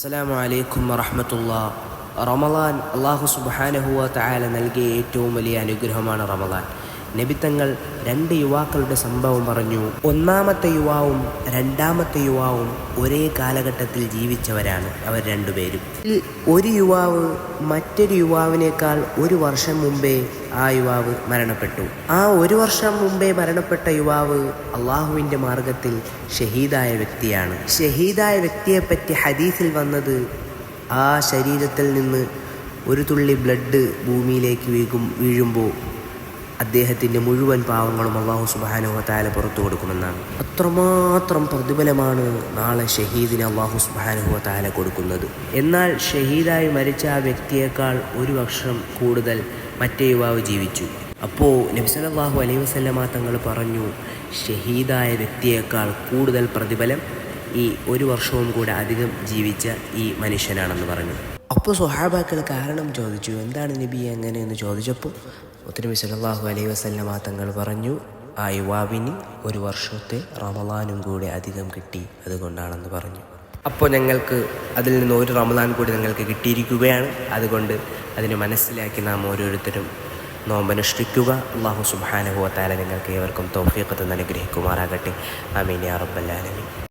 അസ്സലാമു അലൈക്കും വറഹ്മത്തുള്ളാഹ്. റമളാൻ അല്ലാഹു സുബ്ഹാനഹു വ തആല നൽകിയ ഏറ്റവും വലിയ അനുഗ്രഹമാണ് റമളാൻ. നബിത്തങ്ങൾ രണ്ട് യുവാക്കളുടെ സംഭവം പറഞ്ഞു. ഒന്നാമത്തെ യുവാവും രണ്ടാമത്തെ യുവാവും ഒരേ കാലഘട്ടത്തിൽ ജീവിച്ചവരാണ് അവർ രണ്ടുപേരും. ഒരു യുവാവ് മറ്റൊരു യുവാവിനേക്കാൾ ഒരു വർഷം മുമ്പേ ആ യുവാവ് മരണപ്പെട്ടു. ആ ഒരു വർഷം മുമ്പേ മരണപ്പെട്ട യുവാവ് അള്ളാഹുവിൻ്റെ മാർഗത്തിൽ ഷഹീദായ വ്യക്തിയാണ്. ഷഹീദായ വ്യക്തിയെപ്പറ്റി ഹദീസിൽ വന്നത്, ആ ശരീരത്തിൽ നിന്ന് ഒരു തുള്ളി ബ്ലഡ് ഭൂമിയിലേക്ക് വീഴുമ്പോൾ അദ്ദേഹത്തിൻ്റെ മുഴുവൻ പാവങ്ങളും അല്ലാഹു സുബ്ഹാനഹു വ തആല പുറത്തു കൊടുക്കുമെന്നാണ്. അത്രമാത്രം പ്രതിഫലമാണ് നാളെ ഷഹീദിന് അല്ലാഹു സുബ്ഹാനഹു വ തആല കൊടുക്കുന്നത്. എന്നാൽ ഷഹീദായി മരിച്ച ആ വ്യക്തിയേക്കാൾ ഒരു വർഷം കൂടുതൽ മറ്റേ യുവാവ് ജീവിച്ചു. അപ്പോൾ നബി സല്ലല്ലാഹു അലൈഹി വസല്ലമ തങ്ങൾ പറഞ്ഞു, ഷഹീദായ വ്യക്തിയേക്കാൾ കൂടുതൽ പ്രതിഫലം ഈ ഒരു വർഷവും കൂടെ അധികം ജീവിച്ച ഈ മനുഷ്യനാണെന്ന് പറഞ്ഞു. അപ്പോൾ സ്വഹാബാക്കൾ കാരണം ചോദിച്ചു, എന്താണ് നബി എങ്ങനെയെന്ന് ചോദിച്ചപ്പോൾ നബി സല്ലല്ലാഹു അലൈഹി വസല്ലമ തങ്ങൾ പറഞ്ഞു, ആ യുവാവിന് ഒരു വർഷത്തെ റമളാനും കൂടി അധികം കിട്ടി, അതുകൊണ്ടാണെന്ന് പറഞ്ഞു. അപ്പോൾ ഞങ്ങൾക്ക് അതിൽ നിന്ന് ഒരു റമളാൻ കൂടി ഞങ്ങൾക്ക് കിട്ടിയിരിക്കുകയാണ്. അതുകൊണ്ട് അതിനെ മനസ്സിലാക്കി നാം ഓരോരുത്തരും നോമ്പനുഷ്ഠിക്കുക. അല്ലാഹു സുബ്ഹാനഹു വ തആല നിങ്ങൾക്ക് ഏവർക്കും തൗഫീഖ് തന്ന് അനുഗ്രഹിക്കുമാറാകട്ടെ. ആമീൻ യാ റബ്ബൽ ആലമീൻ.